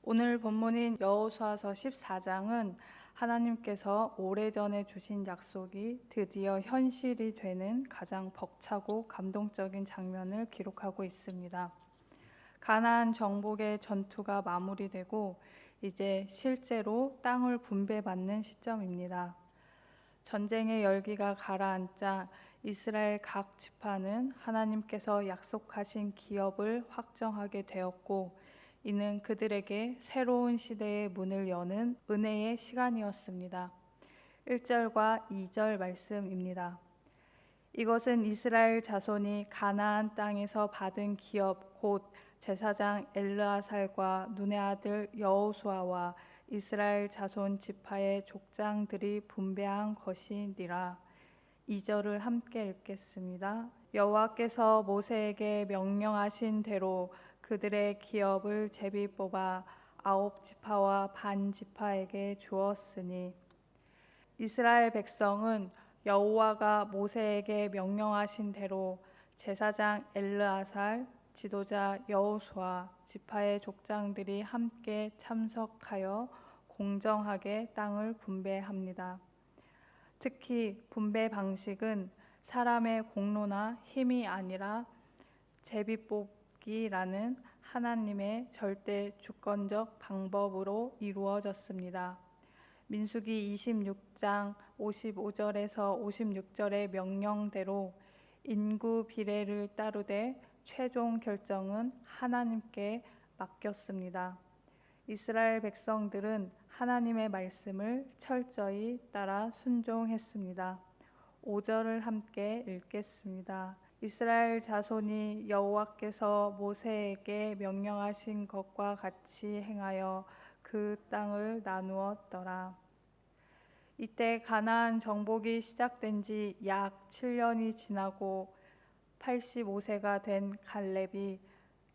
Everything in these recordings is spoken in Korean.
오늘 본문인 여호수아서 14장은 하나님께서 오래전에 주신 약속이 드디어 현실이 되는 가장 벅차고 감동적인 장면을 기록하고 있습니다. 가나안 정복의 전투가 마무리되고 이제 실제로 땅을 분배받는 시점입니다. 전쟁의 열기가 가라앉자 이스라엘 각 지파는 하나님께서 약속하신 기업을 확정하게 되었고, 이는 그들에게 새로운 시대의 문을 여는 은혜의 시간이었습니다. 1절과 2절 말씀입니다. 이것은 이스라엘 자손이 가나안 땅에서 받은 기업 곧 제사장 엘르아살과 눈의 아들 여호수아와 이스라엘 자손 지파의 족장들이 분배한 것이니라. 2절을 함께 읽겠습니다. 여호와께서 모세에게 명령하신 대로 그들의 기업을 제비 뽑아 9지파와 반 지파에게 주었으니, 이스라엘 백성은 여호와가 모세에게 명령하신 대로 제사장 엘르아살, 지도자 여호수아, 지파의 족장들이 함께 참석하여 공정하게 땅을 분배합니다. 특히 분배 방식은 사람의 공로나 힘이 아니라 제비뽑기라는 하나님의 절대 주권적 방법으로 이루어졌습니다. 민수기 26장 55절에서 56절의 명령대로 인구 비례를 따르되 최종 결정은 하나님께 맡겼습니다. 이스라엘 백성들은 하나님의 말씀을 철저히 따라 순종했습니다. 5절을 함께 읽겠습니다. 이스라엘 자손이 여호와께서 모세에게 명령하신 것과 같이 행하여 그 땅을 나누었더라. 이때 가나안 정복이 시작된 지 약 7년이 지나고 85세가 된 갈렙이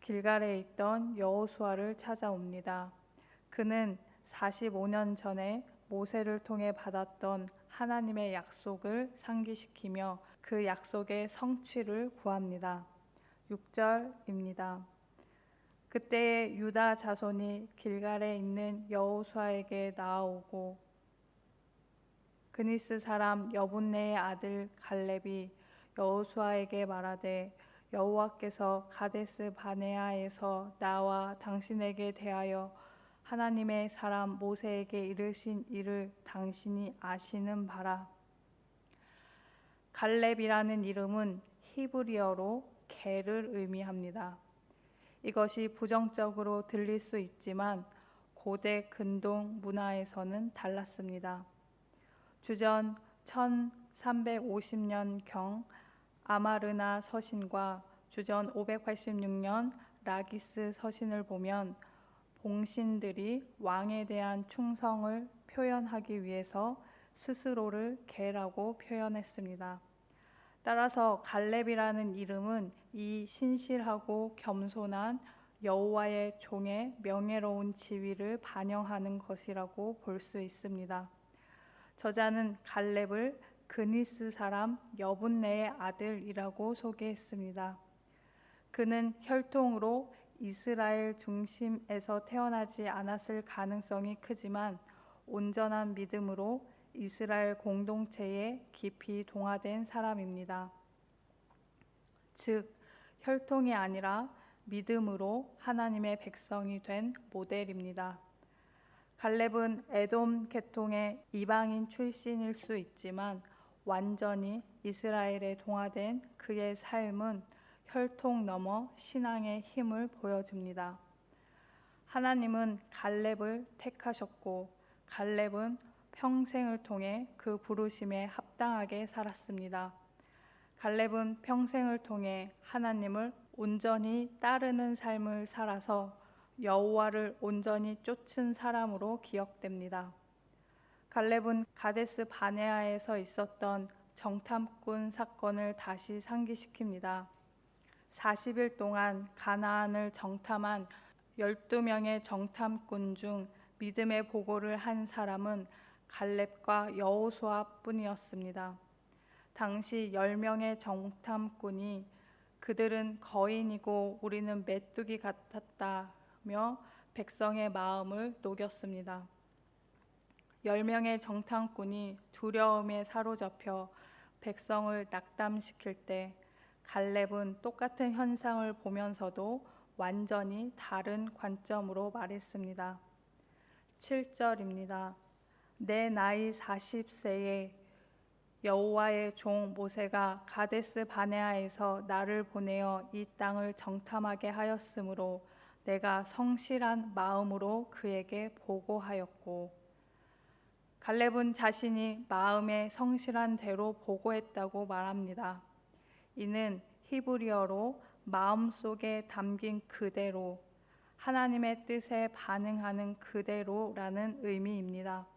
길갈에 있던 여호수아를 찾아옵니다. 그는 45년 전에 모세를 통해 받았던 하나님의 약속을 상기시키며 그 약속의 성취를 구합니다. 6절입니다. 그때에 유다 자손이 길갈에 있는 여호수아에게 나아오고, 그니스 사람 여분네의 아들 갈렙이 여호수아에게 말하되, 여호와께서 가데스 바네아에서 나와 당신에게 대하여 하나님의 사람 모세에게 이르신 일을 당신이 아시는 바라. 갈렙이라는 이름은 히브리어로 개를 의미합니다. 이것이 부정적으로 들릴 수 있지만 고대 근동 문화에서는 달랐습니다. 주전 1350년경 아마르나 서신과 주전 586년 라기스 서신을 보면 봉신들이 왕에 대한 충성을 표현하기 위해서 스스로를 개라고 표현했습니다. 따라서 갈렙이라는 이름은 이 신실하고 겸손한 여호와의 종의 명예로운 지위를 반영하는 것이라고 볼 수 있습니다. 저자는 갈렙을 그니스 사람 여분네의 아들이라고 소개했습니다. 그는 혈통으로 이스라엘 중심에서 태어나지 않았을 가능성이 크지만 온전한 믿음으로 이스라엘 공동체에 깊이 동화된 사람입니다. 즉, 혈통이 아니라 믿음으로 하나님의 백성이 된 모델입니다. 갈렙은 에돔 계통의 이방인 출신일 수 있지만 완전히 이스라엘에 동화된 그의 삶은 혈통 넘어 신앙의 힘을 보여줍니다. 하나님은 갈렙을 택하셨고, 갈렙은 평생을 통해 그 부르심에 합당하게 살았습니다. 갈렙은 평생을 통해 하나님을 온전히 따르는 삶을 살아서 여호와를 온전히 쫓은 사람으로 기억됩니다. 갈렙은 가데스 바네아에서 있었던 정탐꾼 사건을 다시 상기시킵니다. 40일 동안 가나안을 정탐한 12명의 정탐꾼 중 믿음의 보고를 한 사람은 갈렙과 여호수아 뿐이었습니다. 당시 10명의 정탐꾼이 그들은 거인이고 우리는 메뚜기 같았다며 백성의 마음을 녹였습니다. 10명의 정탐꾼이 두려움에 사로잡혀 백성을 낙담시킬 때 갈렙은 똑같은 현상을 보면서도 완전히 다른 관점으로 말했습니다. 7절입니다. 내 나이 40세에 여호와의 종 모세가 가데스 바네아에서 나를 보내어 이 땅을 정탐하게 하였으므로 내가 성실한 마음으로 그에게 보고하였고, 갈렙은 자신이 마음에 성실한 대로 보고했다고 말합니다. 이는 히브리어로 마음속에 담긴 그대로, 하나님의 뜻에 반응하는 그대로라는 의미입니다.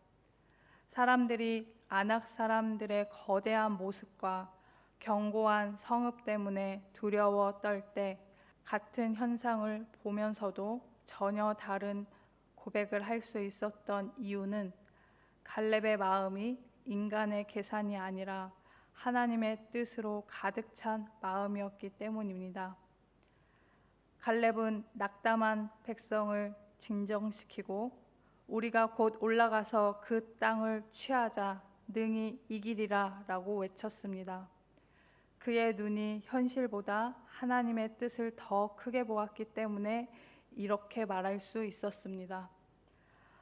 사람들이 아낙 사람들의 거대한 모습과 견고한 성읍 때문에 두려워 떨 때 같은 현상을 보면서도 전혀 다른 고백을 할 수 있었던 이유는 갈렙의 마음이 인간의 계산이 아니라 하나님의 뜻으로 가득 찬 마음이었기 때문입니다. 갈렙은 낙담한 백성을 진정시키고 우리가 곧 올라가서 그 땅을 취하자 능히 이기리라 라고 외쳤습니다. 그의 눈이 현실보다 하나님의 뜻을 더 크게 보았기 때문에 이렇게 말할 수 있었습니다.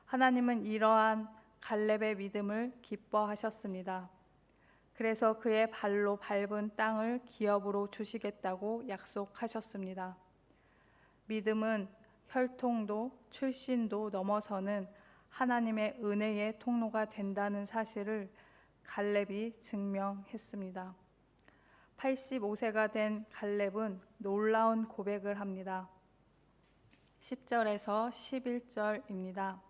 하나님은 이러한 갈렙의 믿음을 기뻐하셨습니다. 그래서 그의 발로 밟은 땅을 기업으로 주시겠다고 약속하셨습니다. 믿음은 혈통도 출신도 넘어서는 하나님의 은혜의 통로가 된다는 사실을 갈렙이 증명했습니다. 85세가 된 갈렙은 놀라운 고백을 합니다. 10절에서 11절입니다.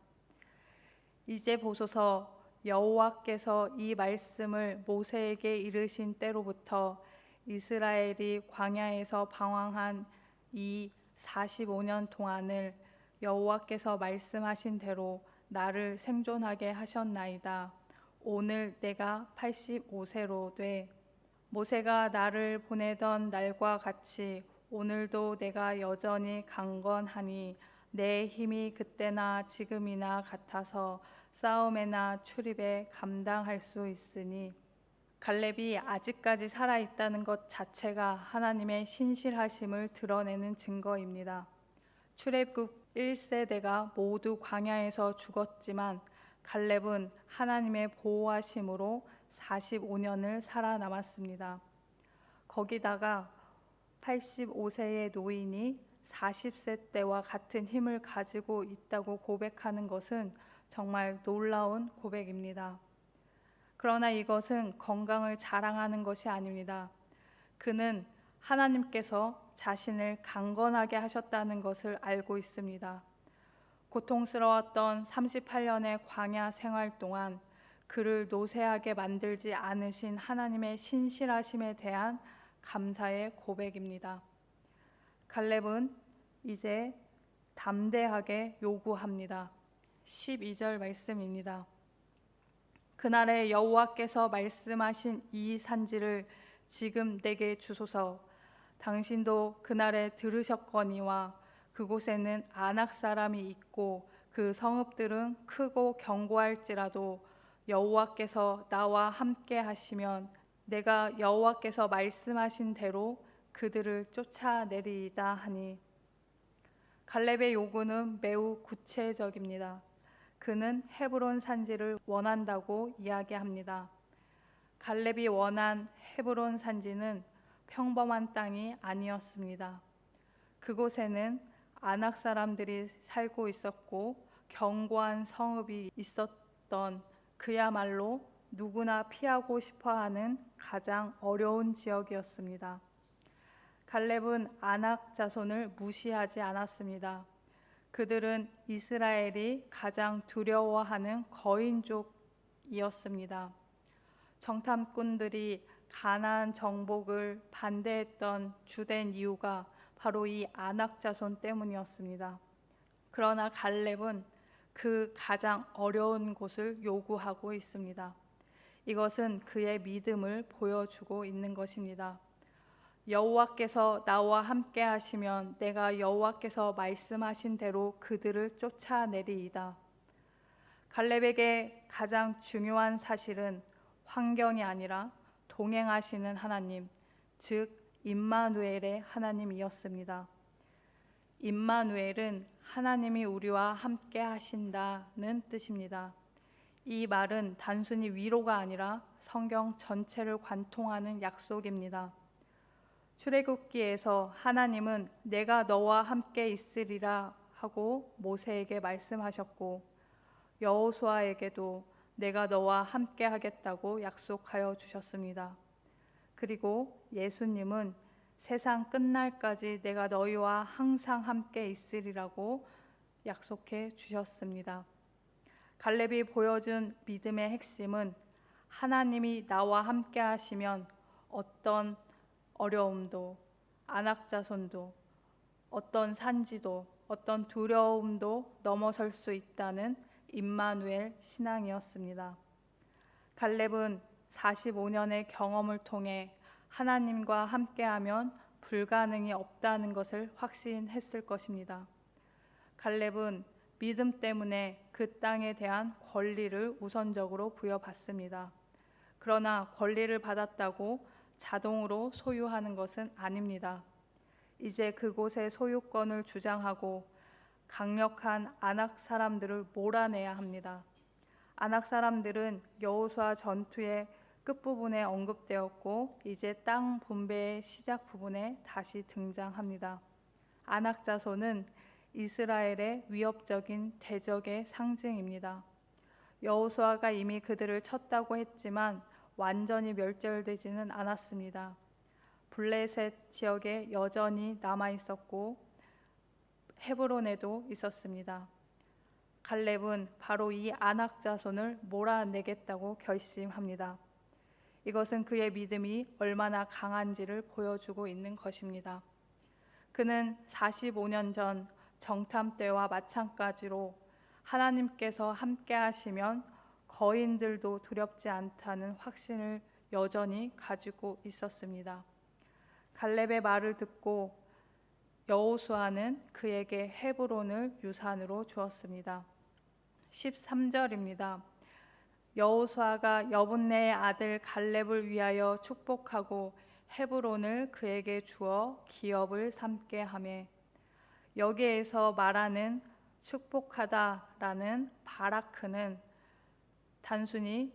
이제 보소서, 여호와께서 이 말씀을 모세에게 이르신 때로부터 이스라엘이 광야에서 방황한 이 45년 동안을 여호와께서 말씀하신 대로 나를 생존하게 하셨나이다. 오늘 내가 85세로 돼 모세가 나를 보내던 날과 같이 오늘도 내가 여전히 강건하니 내 힘이 그때나 지금이나 같아서 싸움에나 출입에 감당할 수 있으니, 갈렙이 아직까지 살아있다는 것 자체가 하나님의 신실하심을 드러내는 증거입니다. 출애굽 1세대가 모두 광야에서 죽었지만 갈렙은 하나님의 보호하심으로 45년을 살아남았습니다. 거기다가 85세의 노인이 40세 때와 같은 힘을 가지고 있다고 고백하는 것은 정말 놀라운 고백입니다. 그러나 이것은 건강을 자랑하는 것이 아닙니다. 그는 하나님께서 자신을 강건하게 하셨다는 것을 알고 있습니다. 고통스러웠던 38년의 광야 생활 동안 그를 노쇠하게 만들지 않으신 하나님의 신실하심에 대한 감사의 고백입니다. 갈렙은 이제 담대하게 요구합니다. 12절 말씀입니다. 그날에 여호와께서 말씀하신 이 산지를 지금 내게 주소서. 당신도 그날에 들으셨거니와 그곳에는 아낙 사람이 있고 그 성읍들은 크고 견고할지라도 여호와께서 나와 함께 하시면 내가 여호와께서 말씀하신 대로 그들을 쫓아내리이다 하니, 갈렙의 요구는 매우 구체적입니다. 그는 헤브론 산지를 원한다고 이야기합니다. 갈렙이 원한 헤브론 산지는 평범한 땅이 아니었습니다. 그곳에는 아낙 사람들이 살고 있었고 견고한 성읍이 있었던, 그야말로 누구나 피하고 싶어하는 가장 어려운 지역이었습니다. 갈렙은 아낙 자손을 무시하지 않았습니다. 그들은 이스라엘이 가장 두려워하는 거인족이었습니다. 정탐꾼들이 가나안 정복을 반대했던 주된 이유가 바로 이 아낙 자손 때문이었습니다. 그러나 갈렙은 그 가장 어려운 곳을 요구하고 있습니다. 이것은 그의 믿음을 보여주고 있는 것입니다. 여호와께서 나와 함께 하시면 내가 여호와께서 말씀하신 대로 그들을 쫓아내리이다. 갈렙에게 가장 중요한 사실은 환경이 아니라 동행하시는 하나님, 즉 임마누엘의 하나님이었습니다. 임마누엘은 하나님이 우리와 함께 하신다는 뜻입니다. 이 말은 단순히 위로가 아니라 성경 전체를 관통하는 약속입니다. 출애굽기에서 하나님은 내가 너와 함께 있으리라 하고 모세에게 말씀하셨고, 여호수아에게도 내가 너와 함께 하겠다고 약속하여 주셨습니다. 그리고 예수님은 세상 끝날까지 내가 너희와 항상 함께 있으리라고 약속해 주셨습니다. 갈렙이 보여준 믿음의 핵심은 하나님이 나와 함께 하시면 어떤 어려움도, 안악자손도, 어떤 산지도, 어떤 두려움도 넘어설 수 있다는 임마누엘 신앙이었습니다. 갈렙은 45년의 경험을 통해 하나님과 함께하면 불가능이 없다는 것을 확신했을 것입니다. 갈렙은 믿음 때문에 그 땅에 대한 권리를 우선적으로 부여받습니다. 그러나 권리를 받았다고 자동으로 소유하는 것은 아닙니다. 이제 그곳의 소유권을 주장하고 강력한 아낙 사람들을 몰아내야 합니다. 아낙 사람들은 여호수아 전투의 끝부분에 언급되었고 이제 땅 분배의 시작 부분에 다시 등장합니다. 아낙 자손은 이스라엘의 위협적인 대적의 상징입니다. 여호수아가 이미 그들을 쳤다고 했지만 완전히 멸절되지는 않았습니다. 블레셋 지역에 여전히 남아 있었고 헤브론에도 있었습니다. 갈렙은 바로 이 아낙 자손을 몰아내겠다고 결심합니다. 이것은 그의 믿음이 얼마나 강한지를 보여주고 있는 것입니다. 그는 45년 전 정탐 때와 마찬가지로 하나님께서 함께 하시면 거인들도 두렵지 않다는 확신을 여전히 가지고 있었습니다. 갈렙의 말을 듣고 여호수아는 그에게 헤브론을 유산으로 주었습니다. 13절입니다. 여호수아가 여분네의 아들 갈렙을 위하여 축복하고 헤브론을 그에게 주어 기업을 삼게 하매, 여기에서 말하는 축복하다라는 바라크는 단순히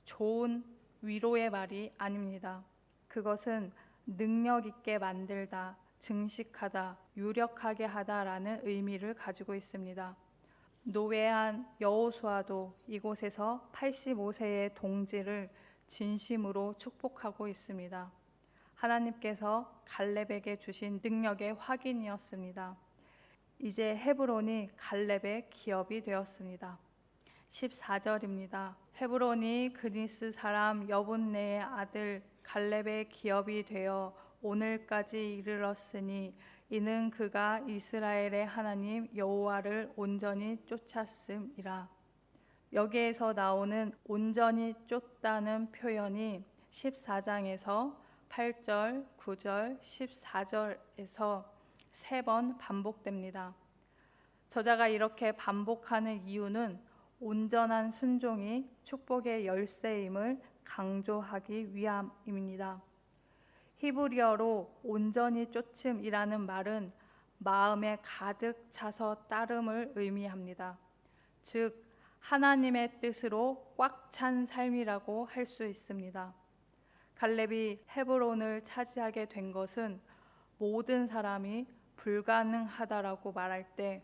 좋은 위로의 말이 아닙니다. 그것은 능력 있게 만들다, 증식하다, 유력하게 하다라는 의미를 가지고 있습니다. 노회한 여호수아도 이곳에서 85세의 동지를 진심으로 축복하고 있습니다. 하나님께서 갈렙에게 주신 능력의 확인이었습니다. 이제 헤브론이 갈렙의 기업이 되었습니다. 14절입니다. 헤브론이 그니스 사람 여분네의 아들 갈렙의 기업이 되어 오늘까지 이르렀으니 이는 그가 이스라엘의 하나님 여호와를 온전히 쫓았음이라. 여기에서 나오는 온전히 쫓다는 표현이 14장에서 8절, 9절, 14절에서 3번 반복됩니다. 저자가 이렇게 반복하는 이유는 온전한 순종이 축복의 열쇠임을 강조하기 위함입니다. 히브리어로 온전히 쫓음이라는 말은 마음에 가득 차서 따름을 의미합니다. 즉 하나님의 뜻으로 꽉 찬 삶이라고 할 수 있습니다. 갈렙이 헤브론을 차지하게 된 것은 모든 사람이 불가능하다라고 말할 때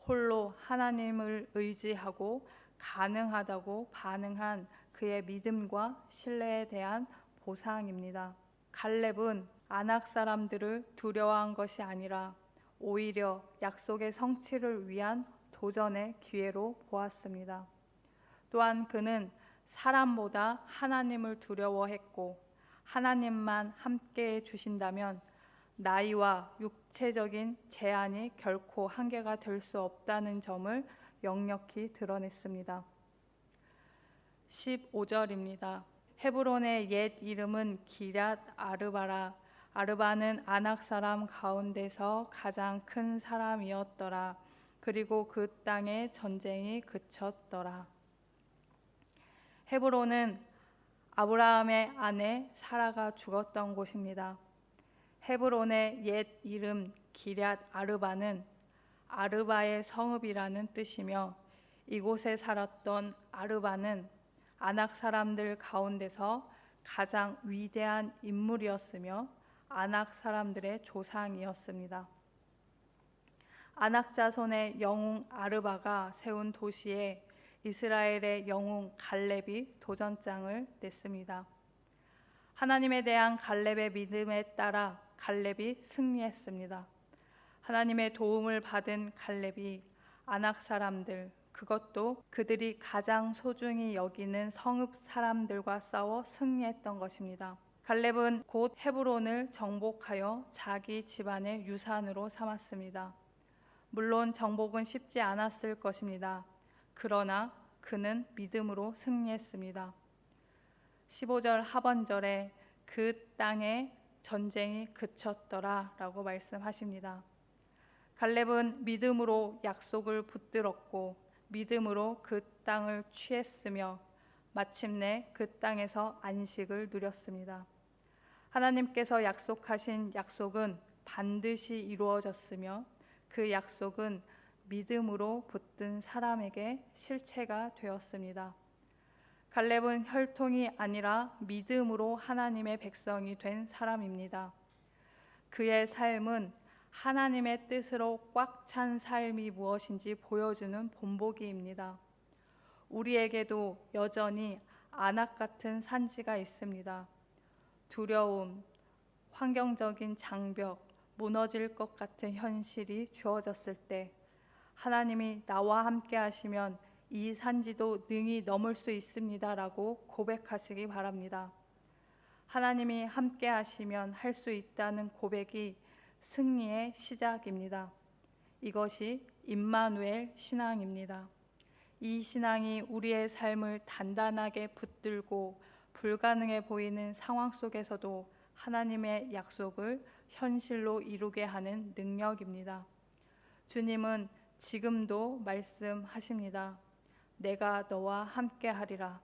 홀로 하나님을 의지하고 가능하다고 반응한 그의 믿음과 신뢰에 대한 보상입니다. 갈렙은 아낙 사람들을 두려워한 것이 아니라 오히려 약속의 성취를 위한 도전의 기회로 보았습니다. 또한 그는 사람보다 하나님을 두려워했고 하나님만 함께해 주신다면 나이와 육체적인 제한이 결코 한계가 될 수 없다는 점을 역력히 드러냈습니다. 15절입니다. 헤브론의 옛 이름은 기럇 아르바라, 아르바는 아낙 사람 가운데서 가장 큰 사람이었더라. 그리고 그 땅에 전쟁이 그쳤더라. 헤브론은 아브라함의 아내 사라가 죽었던 곳입니다. 헤브론의 옛 이름 기럇 아르바는 아르바의 성읍이라는 뜻이며, 이곳에 살았던 아르바는 아낙 사람들 가운데서 가장 위대한 인물이었으며 아낙 사람들의 조상이었습니다. 아낙 자손의 영웅 아르바가 세운 도시에 이스라엘의 영웅 갈렙이 도전장을 냈습니다. 하나님에 대한 갈렙의 믿음에 따라 갈렙이 승리했습니다. 하나님의 도움을 받은 갈렙이 아낙 사람들, 그것도 그들이 가장 소중히 여기는 성읍 사람들과 싸워 승리했던 것입니다. 갈렙은 곧 헤브론을 정복하여 자기 집안의 유산으로 삼았습니다. 물론 정복은 쉽지 않았을 것입니다. 그러나 그는 믿음으로 승리했습니다. 15절 하반절에 그 땅에 전쟁이 그쳤더라 라고 말씀하십니다. 갈렙은 믿음으로 약속을 붙들었고 믿음으로 그 땅을 취했으며 마침내 그 땅에서 안식을 누렸습니다. 하나님께서 약속하신 약속은 반드시 이루어졌으며 그 약속은 믿음으로 붙든 사람에게 실체가 되었습니다. 갈렙은 혈통이 아니라 믿음으로 하나님의 백성이 된 사람입니다. 그의 삶은 하나님의 뜻으로 꽉 찬 삶이 무엇인지 보여주는 본보기입니다. 우리에게도 여전히 아낙 같은 산지가 있습니다. 두려움, 환경적인 장벽, 무너질 것 같은 현실이 주어졌을 때 하나님이 나와 함께 하시면 이 산지도 능히 넘을 수 있습니다 라고 고백하시기 바랍니다. 하나님이 함께 하시면 할 수 있다는 고백이 승리의 시작입니다. 이것이 임마누엘 신앙입니다. 이 신앙이 우리의 삶을 단단하게 붙들고 불가능해 보이는 상황 속에서도 하나님의 약속을 현실로 이루게 하는 능력입니다. 주님은 지금도 말씀하십니다. 내가 너와 함께 하리라.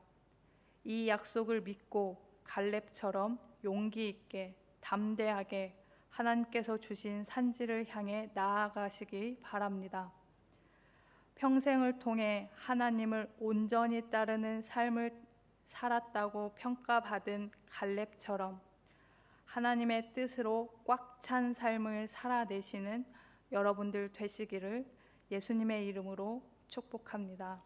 이 약속을 믿고 갈렙처럼 용기 있게 담대하게 하나님께서 주신 산지를 향해 나아가시기 바랍니다. 평생을 통해 하나님을 온전히 따르는 삶을 살았다고 평가받은 갈렙처럼 하나님의 뜻으로 꽉 찬 삶을 살아내시는 여러분들 되시기를 예수님의 이름으로 축복합니다.